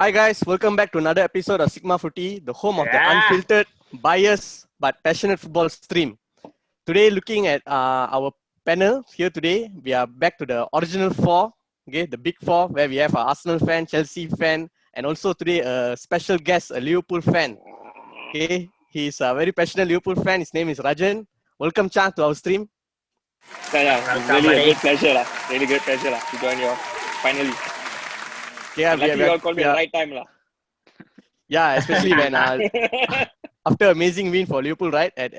Hi guys, welcome back to another episode of Sigma Footy, the home of the Yeah. unfiltered, biased but passionate football stream. Today, looking at our panel here today, we are back to the original four, okay, the big four, where we have an Arsenal fan, Chelsea fan, and also today a special guest, a Liverpool fan. Okay, he's a very passionate Liverpool fan. His name is Rajan. Welcome, Chan, to our stream. Yeah, it's Welcome, really a buddy. great pleasure, lah. Really great pleasure, lah, to join you all. Finally. Okay, And luckily, you all called me at the right time, lah. yeah, especially when after amazing win for Liverpool, right, at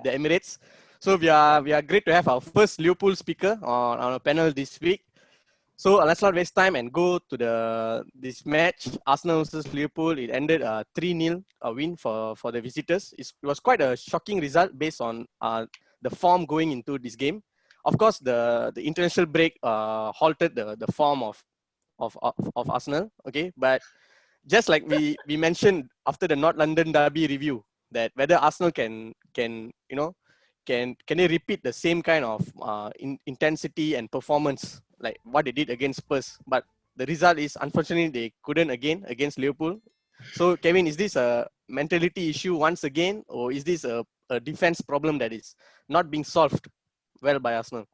the Emirates. So we are great to have our first Liverpool speaker on our panel this week. So let's not waste time and go to this match, Arsenal versus Liverpool. It ended 3-0 win for the visitors. It was quite a shocking result based on the form going into this game. Of course, the international break halted the form of Arsenal. Okay, but just like we mentioned after the North London Derby review, that whether Arsenal can they repeat the same kind of intensity and performance like what they did against Spurs? But the result is unfortunately they couldn't again against Liverpool. So Kevin, is this a mentality issue once again, or is this a defense problem that is not being solved well by Arsenal?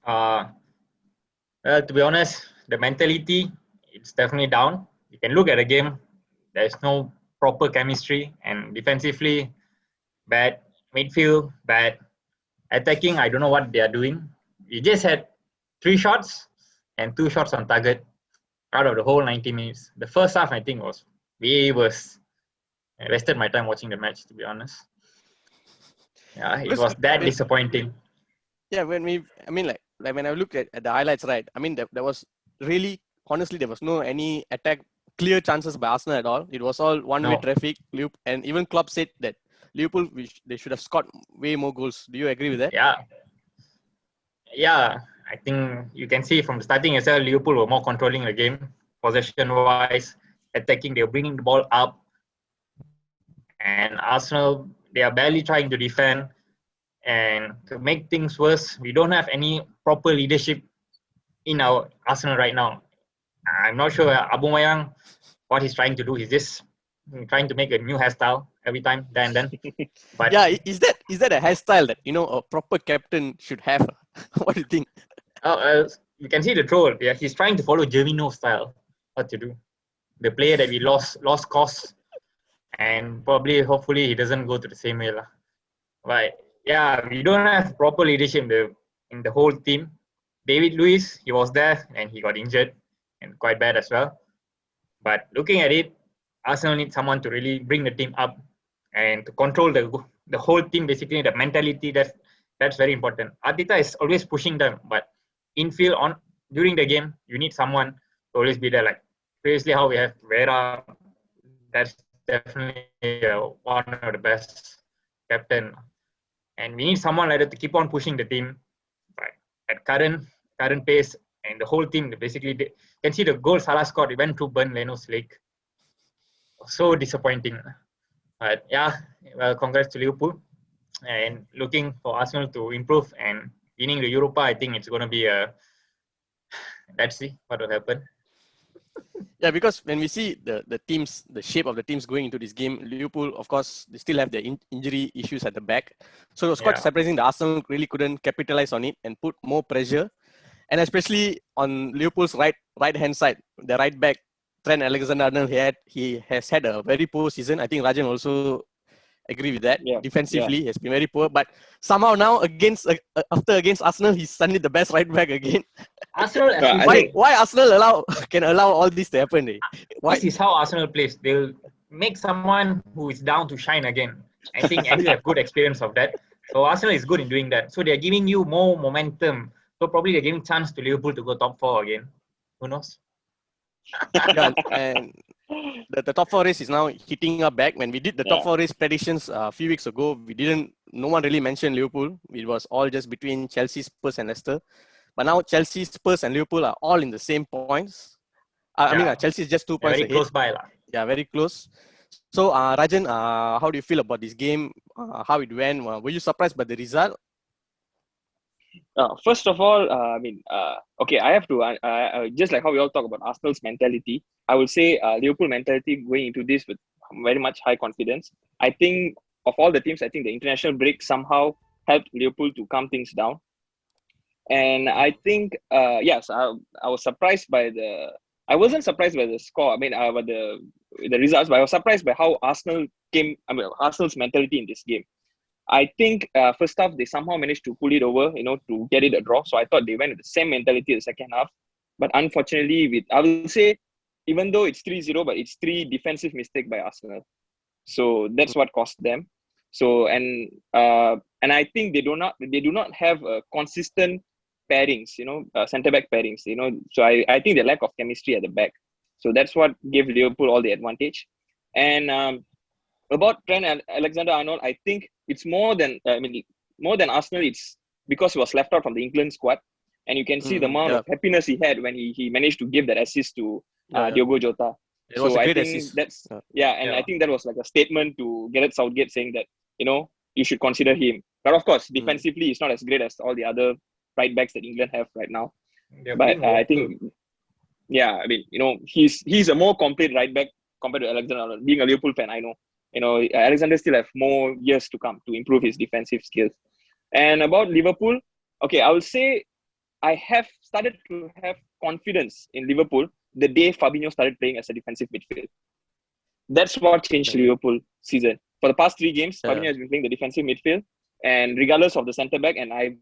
Well, to be honest, the mentality, it's definitely down. You can look at the game, there's no proper chemistry, and defensively, bad. Midfield, bad. Attacking, I don't know what they are doing. We just had 3 shots and 2 shots on target out of the whole 90 minutes. The first half, I think, was way worse. I wasted my time watching the match, to be honest. Yeah, it was that disappointing. Yeah, when I looked at the highlights, right? I mean, there was really, honestly, there was no any clear chances by Arsenal at all. It was all one-way traffic. And even Klopp said that Liverpool, they should have scored way more goals. Do you agree with that? Yeah. I think you can see from the starting as well, Liverpool were more controlling the game, possession-wise, attacking. They were bringing the ball up, and Arsenal, they are barely trying to defend. And to make things worse, we don't have any proper leadership in our Arsenal right now. I'm not sure Aubameyang, what he's trying to do. He's just trying to make a new hairstyle every time, then. But yeah, is that a hairstyle that a proper captain should have? What do you think? You can see the troll. Yeah, he's trying to follow Germino style. What to do? The player that we lost cost, and probably, hopefully, he doesn't go to the same way, lah. But yeah, we don't have proper leadership in the whole team. David Luiz, he was there and he got injured and quite bad as well. But looking at it, Arsenal needs someone to really bring the team up and to control the whole team. Basically, the mentality that's very important. Arteta is always pushing them, but infield during the game, you need someone to always be there. Like previously, how we have Vera, that's definitely one of the best captain. And we need someone like that to keep on pushing the team. But at current pace, and the whole team, basically, you can see the goal Salah scored. It went through Burn Leno's leg. So disappointing. But yeah, well, congrats to Liverpool. And looking for Arsenal to improve and winning the Europa, I think it's going to be let's see what will happen. Yeah, because when we see the teams, the shape of the teams going into this game, Liverpool, of course, they still have their injury issues at the back. So it was quite surprising that Arsenal really couldn't capitalize on it and put more pressure. And especially on Liverpool's right-hand side, the right back, Trent Alexander-Arnold, he has had a very poor season. I think Rajan also agree with that. Yeah. Defensively, he has been very poor. But somehow now against Arsenal, he's suddenly the best right back again. Arsenal, why Arsenal can allow all this to happen? Why? This is how Arsenal plays. They'll make someone who is down to shine again. I think they have good experience of that. So Arsenal is good in doing that. So they're giving you more momentum. So probably they're giving chance to Liverpool to go top 4 again. Who knows? Yeah, and the top 4 race is now hitting up back. When we did the top 4 race predictions a few weeks ago, no one really mentioned Liverpool. It was all just between Chelsea, Spurs and Leicester. But now Chelsea, Spurs and Liverpool are all in the same points. I mean, Chelsea is just 2 points very ahead. Close by. Yeah, very close. So, Rajan, how do you feel about this game? How it went? Were you surprised by the result? First of all, okay, I have to just like how we all talk about Arsenal's mentality. I would say Liverpool mentality going into this with very much high confidence. I think of all the teams, I think the international break somehow helped Liverpool to calm things down. And I think, yes, I was surprised by the. I wasn't surprised by the score. I mean, by the results, but I was surprised by how Arsenal came. I mean, Arsenal's mentality in this game. I think first half they somehow managed to pull it over, to get it a draw. So I thought they went with the same mentality in the second half. But unfortunately, I will say, even though it's 3-0, but it's three defensive mistakes by Arsenal. So that's what cost them. So and I think they do not have a consistent pairings, centre back pairings, So I think the lack of chemistry at the back. So that's what gave Liverpool all the advantage. And about Trent Alexander-Arnold, I think it's more than Arsenal. It's because he was left out from the England squad, and you can see the amount of happiness he had when he managed to give that assist to Diogo Jota. It was a great I think assist. that's I think that was like a statement to Gareth Southgate saying that you should consider him. But of course, defensively, he's not as great as all the other right backs that England have right now. But I think, he's a more complete right back compared to Alexander-Arnold. Being a Liverpool fan, I know. Alexander still have more years to come to improve his defensive skills. And about Liverpool, okay, I will say I have started to have confidence in Liverpool the day Fabinho started playing as a defensive midfield. That's what changed Liverpool season. For the past 3 games, Fabinho has been playing the defensive midfield, and regardless of the centre back, and I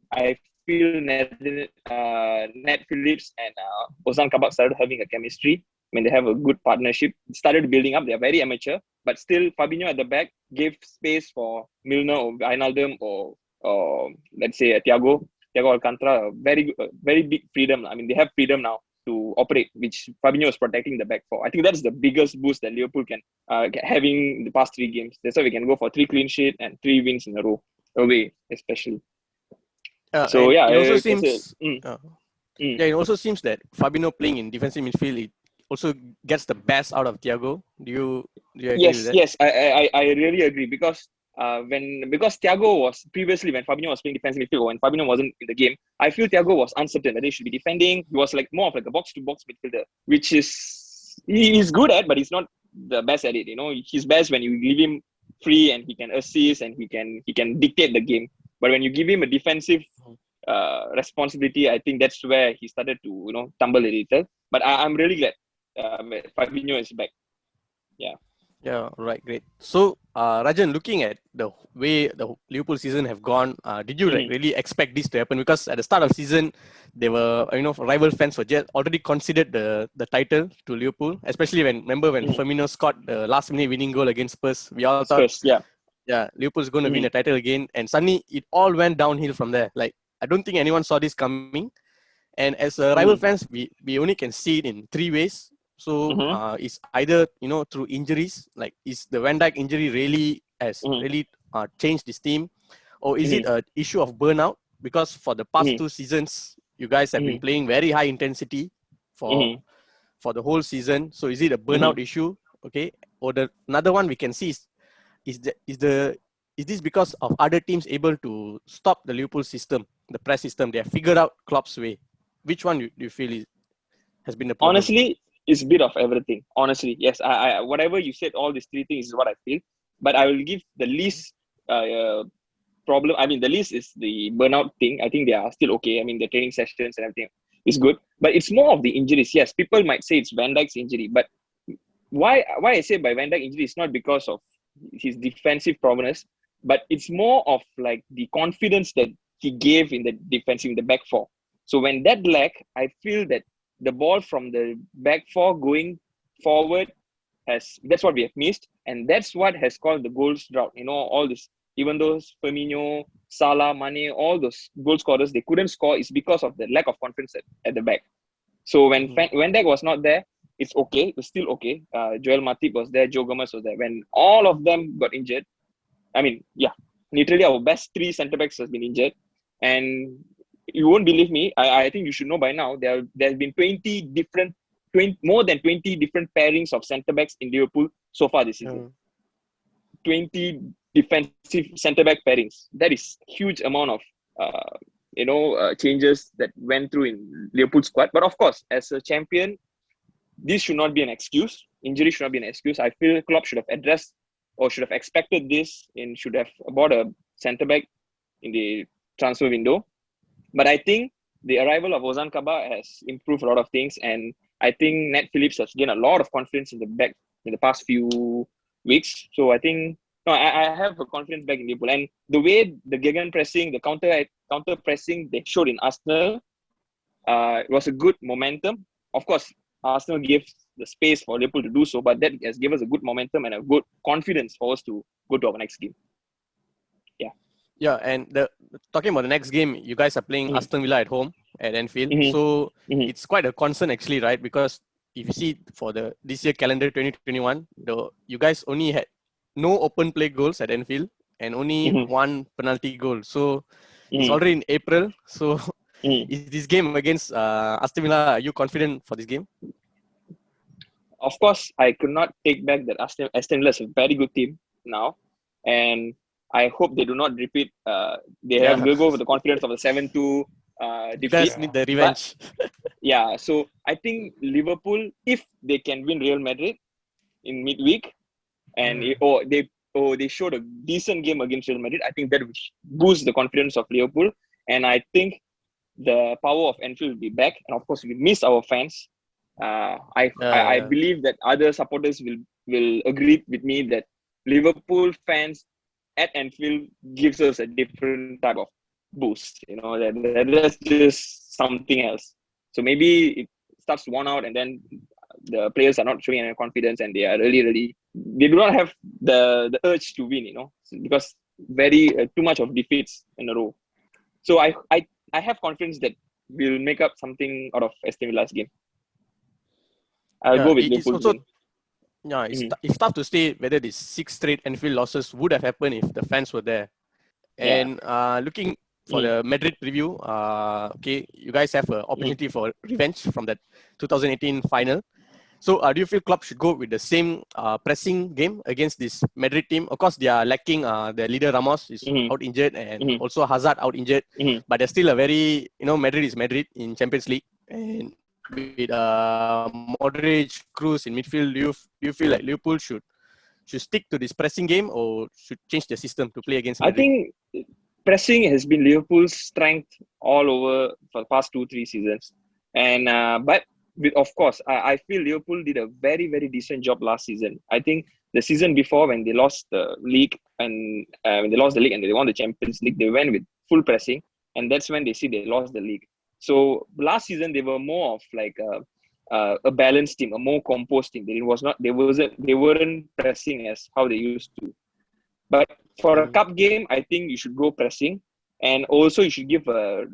feel Ned Phillips and Ozan Kabak started having a chemistry. I mean, they have a good partnership. It started building up. They are very amateur, but still Fabinho at the back gave space for Milner or Wijnaldum or let's say Thiago Alcantara. Very big freedom. I mean, they have freedom now to operate, which Fabinho is protecting the back for. I think that's the biggest boost that Liverpool can having in the past 3 games. That's why we can go for 3 clean sheet and 3 wins in a row, away especially. So yeah, it also seems. It also seems that Fabinho playing in defensive midfield, it also gets the best out of Thiago. Do you agree with that? Yes, I really agree because Thiago was previously, when Fabinho was playing defensive midfield, when Fabinho wasn't in the game, I feel Thiago was uncertain whether he should be defending. He was like more of like a box to box midfielder, which he's good at, but he's not the best at it. He's best when you leave him free and he can assist and he can dictate the game. But when you give him a defensive responsibility, I think that's where he started to tumble a little. But I'm really glad Fabinho is back. Yeah, right, great. So, Rajan, looking at the way the Liverpool season have gone, did you really expect this to happen? Because at the start of season, they were, rival fans were just already considered the title to Liverpool, especially when Firmino scored the last minute winning goal against Spurs. We all thought, Liverpool's going to win a title again, and suddenly it all went downhill from there. Like, I don't think anyone saw this coming. And as a rival fans, we only can see it in 3 ways. So it's either through injuries, like is the Van Dijk injury really changed this team, or is it an issue of burnout? Because for the past 2 seasons, you guys have been playing very high intensity for the whole season. So is it a burnout issue? Okay, or another one we can see is this because of other teams able to stop the Liverpool system, the press system? They have figured out Klopp's way. Which one do you feel has been the problem? Honestly, it's a bit of everything. Honestly, yes. I whatever you said, all these 3 things is what I feel. But I will give the least problem. I mean, the least is the burnout thing. I think they are still okay. I mean, the training sessions and everything is good. But it's more of the injuries. Yes, people might say it's Van Dijk's injury, but why I say by Van Dijk injury is not because of his defensive prowess, but it's more of like the confidence that he gave in the defensive, in the back 4. So when that lack, I feel that the ball from the back 4 going forward that's what we have missed, and that's what has caused the goals drought. All this, even though Firmino, Salah, Mane, all those goal scorers, they couldn't score, is because of the lack of confidence at the back. So when Van Dijk was not there, it's okay. It was still okay. Joel Matip was there, Joe Gomez was there. When all of them got injured, I mean, literally our best 3 centre backs has been injured, and you won't believe me. I think you should know by now. There's been more than 20 different pairings of centre backs in Liverpool so far this season. 20 defensive centre back pairings. That is huge amount of changes that went through in Liverpool squad. But of course, as a champion, this should not be an excuse. Injury should not be an excuse. I feel Klopp should have addressed or should have expected this and should have bought a centre back in the transfer window. But I think the arrival of Ozan Kabak has improved a lot of things, and I think Nat Phillips has gained a lot of confidence in the past few weeks. So I think I have a confidence back in Liverpool, and the way the Gegen pressing, the counter pressing they showed in Arsenal, it was a good momentum. Of course, Arsenal gives the space for Liverpool to do so, but that has given us a good momentum and a good confidence for us to go to our next game. Yeah, and talking about the next game, you guys are playing Aston Villa at home at Anfield. So it's quite a concern actually, right? Because if you see for this year calendar 2021, you guys only had no open play goals at Anfield and only one penalty goal. So it's already in April. So is this game against Aston Villa, are you confident for this game? Of course, I could not take back that Aston Villa is a very good team now, and I hope they do not repeat. They'll go with the confidence of the 7-2 defeat. You guys need the revenge. But, so I think Liverpool, if they can win Real Madrid in midweek, and they showed a decent game against Real Madrid, I think that will boost the confidence of Liverpool, and I think the power of Anfield will be back. And of course, we miss our fans. I believe that other supporters will agree with me that Liverpool fans at Anfield gives us a different type of boost. That's just something else. So maybe it starts to worn out, and then the players are not showing any confidence, and they are really they do not have the urge to win. Because too much of defeats in a row. So I have confidence that we'll make up something out of Aston Villa's game. I'll go with Liverpool. It's tough to say whether these 6 straight Anfield losses would have happened if the fans were there. And looking for the Madrid preview, you guys have an opportunity for revenge from that 2018 final. So do you feel Klopp should go with the same pressing game against this Madrid team? Of course, they are lacking their leader Ramos is out injured, and also Hazard out injured. But they're still a very, Madrid is Madrid in Champions League. And with Modric, Cruz in midfield, do you feel like Liverpool should stick to this pressing game or should change the system to play against Madrid? I think pressing has been Liverpool's strength all over for the past 2-3 seasons. And but of course, I feel Liverpool did a very, very decent job last season. I think the season before, when they lost the league and when they lost the league and they won the Champions League, they went with full pressing, and that's when they lost the league. So last season they were more of like a balanced team, a more composed team. They weren't pressing as how they used to. But for a cup game, I think you should go pressing, and also you should give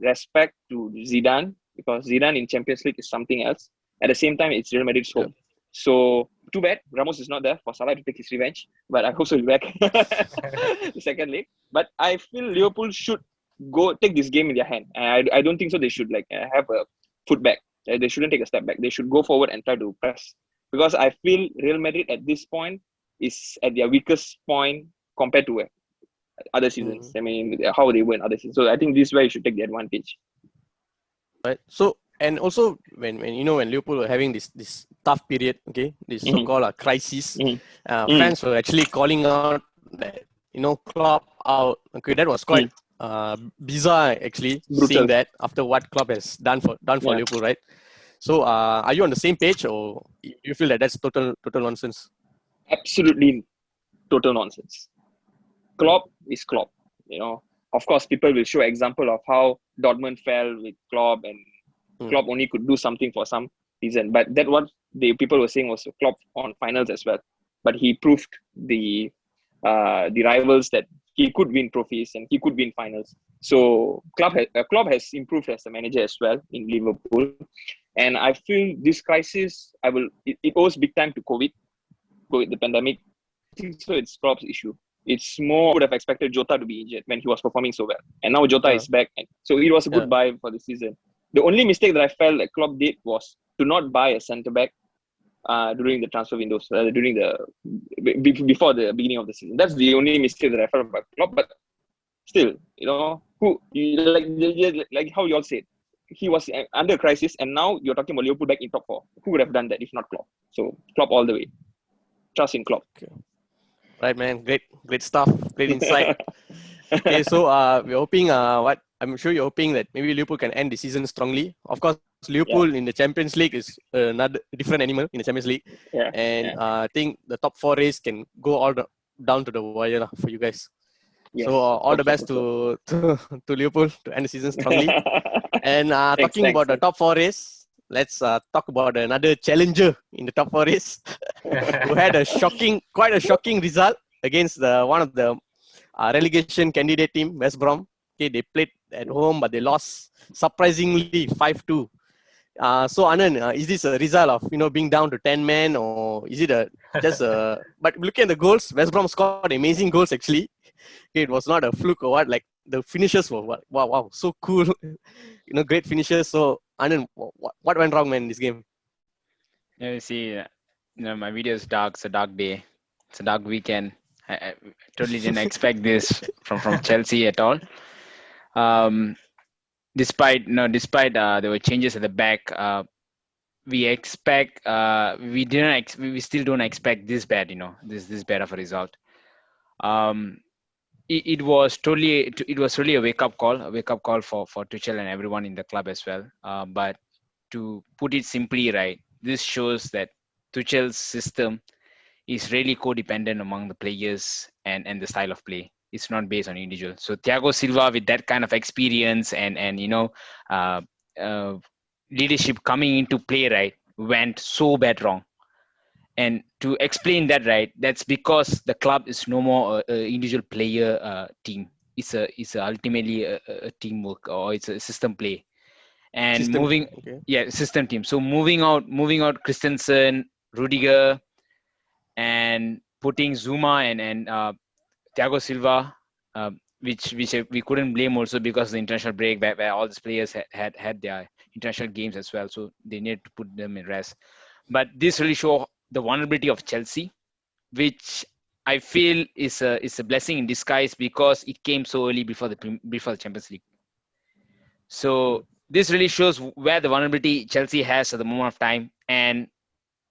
respect to Zidane, because Zidane in Champions League is something else. At the same time, it's Real Madrid's home. So too bad Ramos is not there for Salah to take his revenge. But I hope he'll be back the second leg. But I feel Liverpool should go take this game in their hand. I don't think so. They should have a foot back. They shouldn't take a step back. They should go forward and try to press. Because I feel Real Madrid at this point is at their weakest point compared to other seasons. I mean, how they win other seasons. So I think this is where you should take the advantage. Right. So, and also when Liverpool were having this tough period, this so-called crisis, fans were actually calling out that Klopp out. That was quite bizarre actually. Brutal. Seeing that after what Klopp has done for Liverpool, right? So, are you on the same page, or you feel that that's total nonsense? Absolutely, total nonsense. Klopp is Klopp. Of course, people will show example of how Dortmund fell with Klopp, and Klopp only could do something for some reason. But that what the people were saying was Klopp on finals as well. But he proved the rivals that he could win trophies and he could win finals. So Klopp has improved as a manager as well in Liverpool. And I feel this crisis, it owes big time to COVID, the pandemic. I think so it's Klopp's issue. It's more would have expected Jota to be injured when he was performing so well. And now Jota is back. And so it was a good buy for the season. The only mistake that I felt that Klopp did was to not buy a centre-back during the transfer windows, before the beginning of the season. That's the only mistake that I felt about Klopp. But still, like how you all said, he was under crisis, and now you're talking about Liverpool back in top four. Who would have done that if not Klopp? So Klopp all the way. Trust in Klopp. Okay. Right, man. Great stuff. Great insight. Okay, so we're hoping I'm sure you're hoping that maybe Liverpool can end the season strongly. Of course, Liverpool in the Champions League is another different animal in the Champions League, and I think the top four race can go down to the wire for you guys. Yes, so all the best to Liverpool to end the season strongly. And talking about the top four race, let's talk about another challenger in the top four race who had quite a shocking result against one of the relegation candidate team, West Brom. Okay, they played at home, but they lost surprisingly 5-2. So Anand, is this a result of being down to 10 men, or is it just a? But looking at the goals, West Brom scored amazing goals actually. Okay, it was not a fluke or what. Like the finishes were wow, so cool. Great finishes. So Anand, what went wrong, man, in this game? Yeah, you see, my video is dark. It's a dark day. It's a dark weekend. I totally didn't expect this from Chelsea at all. Despite there were changes at the back, we still don't expect this bad. This bad of a result. It was really a wake up call for Tuchel and everyone in the club as well. But to put it simply, right, this shows that Tuchel's system is really codependent among the players and the style of play. It's not based on individual. So Thiago Silva, with that kind of experience and leadership coming into play, right, went so bad wrong. And to explain that, right, that's because the club is no more an individual player team. It's ultimately a teamwork, or it's a system play. And system team. So moving out Christensen, Rudiger, and putting Zuma and Thiago Silva, which we couldn't blame also because of the international break where all these players had their international games as well, so they needed to put them in rest. But this really shows the vulnerability of Chelsea, which I feel is a blessing in disguise because it came so early before the Champions League. So this really shows where the vulnerability Chelsea has at the moment of time. And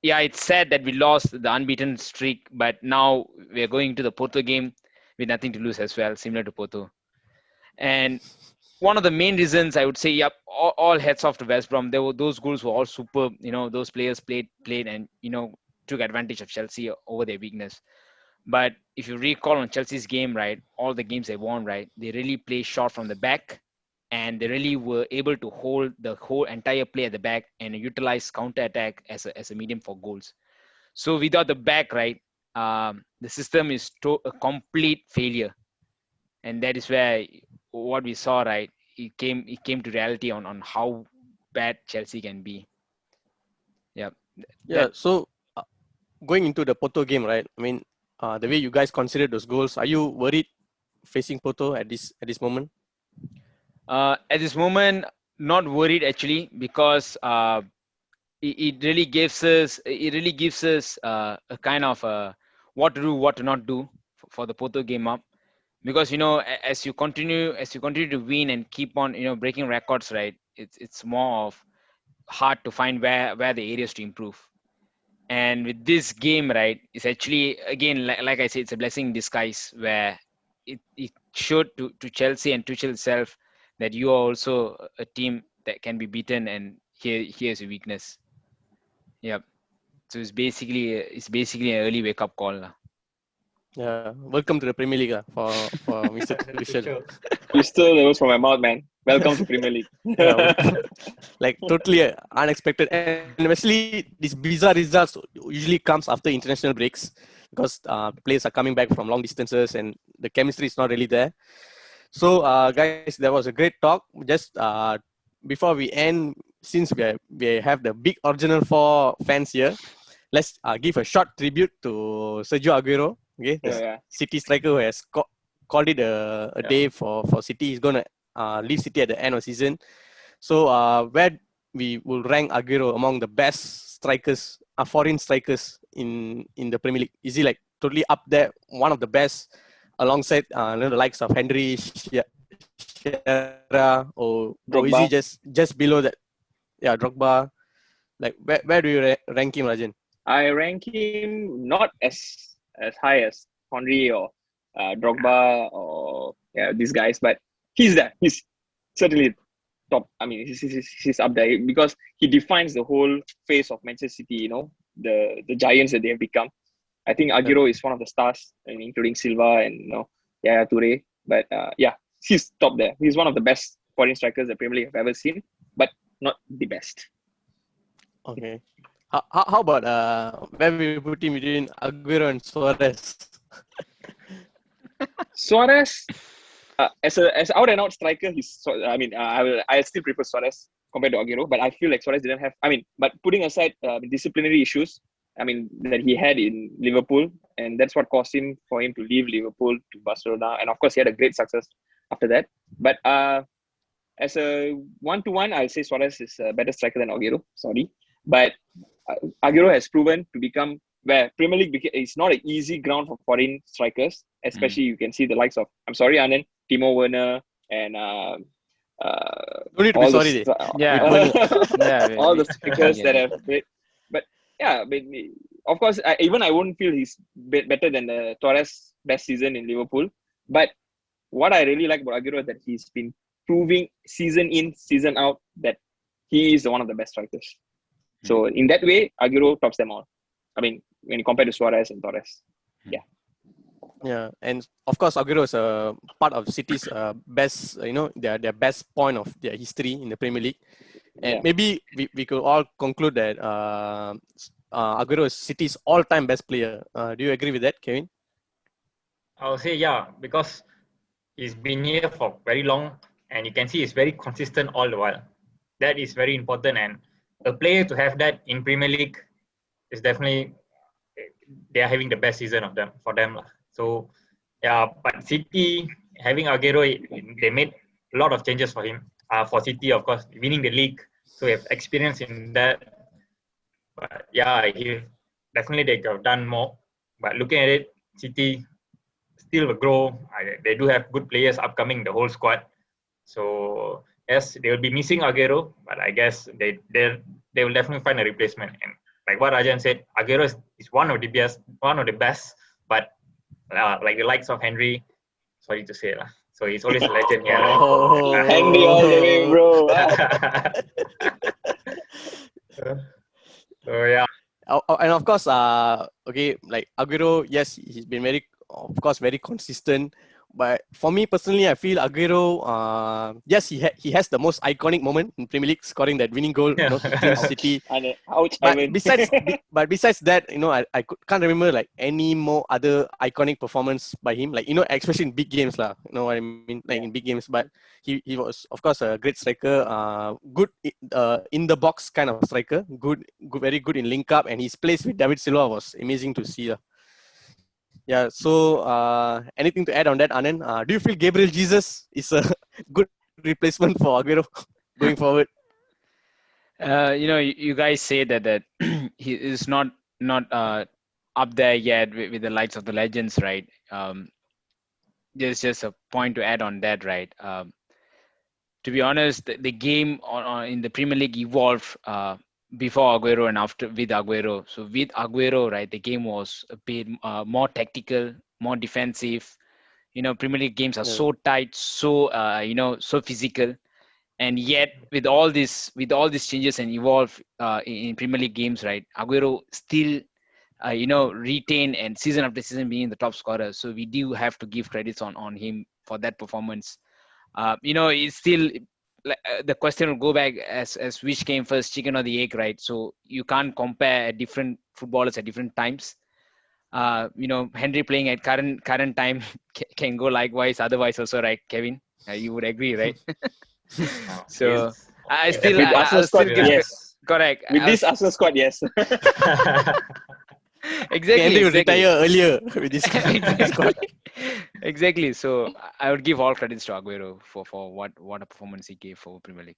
yeah, it's sad that we lost the unbeaten streak, but now we're going to the Porto game with nothing to lose as well, similar to Porto. And one of the main reasons I would say, all heads off to West Brom. Those goals were all superb. Those players played and took advantage of Chelsea over their weakness. But if you recall on Chelsea's game, right, all the games they won, right, they really play short from the back, and they really were able to hold the whole entire play at the back and utilize counter-attack as a medium for goals. So without the back, right, the system is a complete failure. And that is where what we saw, right, it came to reality on how bad Chelsea can be. So going into the Porto game, right, I mean, the way you guys consider those goals, are you worried facing Porto at this moment? At this moment, not worried actually, because it really gives us a kind of what to do, what to not do for the Porto game up. Because as you continue to win and keep on breaking records, right, it's more of hard to find where the areas to improve. And with this game, right, it's actually, again, like I said, it's a blessing in disguise, where it showed to Chelsea and Tuchel itself that you are also a team that can be beaten, and here's a weakness. Yep. So it's basically an early wake up call. Yeah, welcome to the Premier League for Mr. Tuchel. You stole the words from my mouth, man. Welcome to Premier League. Like totally unexpected, and especially these bizarre results usually comes after international breaks, because players are coming back from long distances and the chemistry is not really there. So guys, that was a great talk. Just before we end, since we have the big original 4 fans here, let's give a short tribute to Sergio Aguero. Okay, the City striker who has called it a day for City. He's gonna leave City at the end of the season. So where we will rank Aguero among the best strikers, foreign strikers in the Premier League? Is he like totally up there, one of the best, alongside the likes of Henry, Vieira, or is Drogba. he just below that? Yeah, Drogba. Like where do you rank him, Rajan? I rank him not as high as Henry or Drogba or these guys, but he's there. He's certainly top. I mean, he's up there because he defines the whole face of Manchester City. You know, the giants that they have become. I think Aguero is one of the stars, including Silva and Yaya Toure. But he's top there. He's one of the best foreign strikers the Premier League have ever seen, but not the best. Okay. How about where we put him between Aguero and Suarez? Suarez, as out and out striker, I still prefer Suarez compared to Aguero, but I feel like Suarez didn't have. But putting aside disciplinary issues, that he had in Liverpool, and that's what caused him to leave Liverpool to Barcelona, and of course he had a great success after that. But as a 1-to-1, I'll say Suarez is a better striker than Aguero. Sorry, but Aguero has proven to become where Premier League is not an easy ground for foreign strikers, especially you can see the likes of, I'm sorry, Anand, Timo Werner, and Don't need to be sorry. all the strikers that have played. But of course, I wouldn't feel he's better than the Torres' best season in Liverpool. But what I really like about Aguero is that he's been proving season in, season out that he is one of the best strikers. So in that way, Aguero tops them all. When you compare to Suarez and Torres. Yeah. Yeah, and of course, Aguero is a part of City's best, their best point of their history in the Premier League. And maybe we could all conclude that Aguero is City's all-time best player. Do you agree with that, Kevin? I would say yeah, because he's been here for very long, and you can see he's very consistent all the while. That is very important, and a player to have that in Premier League is definitely, they are having the best season for them. So yeah, but City having Aguero, they made a lot of changes for him. For City, of course, winning the league, so we have experience in that. But yeah, definitely they could have done more. But looking at it, City still will grow. They do have good players upcoming, the whole squad. So yes, they will be missing Aguero, but I guess they will definitely find a replacement. And like what Rajan said, Aguero is one of the best, but like the likes of Henry, sorry to say lah. So he's always a legend here. Henry all the way, bro. So yeah. And of course, like Aguero, yes, he's been very consistent. But for me personally, I feel Aguero, yes, he has the most iconic moment in Premier League, scoring that winning goal, against City. But besides that, I can't remember like any more other iconic performance by him. Like especially in big games, lah. You know what I mean? Like in big games. But he was of course a great striker, good in the box kind of striker, good, very good in link up, and his plays with David Silva was amazing to see. Yeah, so anything to add on that, Anand? Do you feel Gabriel Jesus is a good replacement for Aguero going forward? You guys say that he is not up there yet with the likes of the legends, right? There's just a point to add on that, right? To be honest, the game in the Premier League evolved before Aguero and after with Aguero. So with Aguero, right, the game was a bit more tactical, more defensive. Premier League games are so tight, so so physical, and yet with all these changes and evolve in Premier League games, right, Aguero still retain and season after season being the top scorer. So we do have to give credits on him for that performance. It's still the question will go back as which came first, chicken or the egg, right? So you can't compare different footballers at different times. Henry playing at current time can go likewise, otherwise also, right, Kevin? You would agree, right? So I still give yes, correct. With this Arsenal squad, yes. Exactly. Henry would retire earlier with this squad. Exactly. So I would give all credits to Aguero for what a performance he gave for Premier League.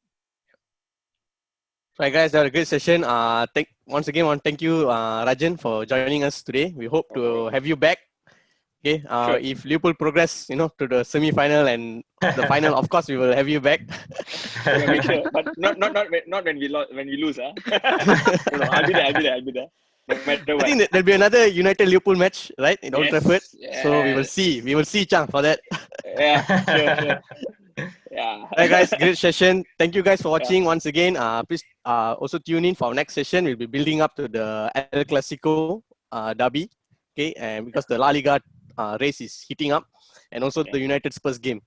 Right, guys, that was a great session. Once again, I want to thank you, Rajan, for joining us today. We hope to have you back Okay. Sure. If Liverpool progress, to the semi-final and the final, of course, we will have you back. Yeah, make sure, but not when we lose, huh? No, I'll be there. No matter I what. think that there'll be another United Liverpool match, right, in Old Yes, Trafford. So we will yes. see. We will see, Chang, for that. Yeah, sure. Yeah. Alright, guys, great session. Thank you guys for Yeah. watching once again. Please also tune in for our next session. We'll be building up to the El Clasico derby, okay, and because the La Liga race is heating up, and also the United Spurs game.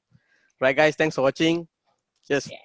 Right, guys, thanks for watching. Cheers. Yeah.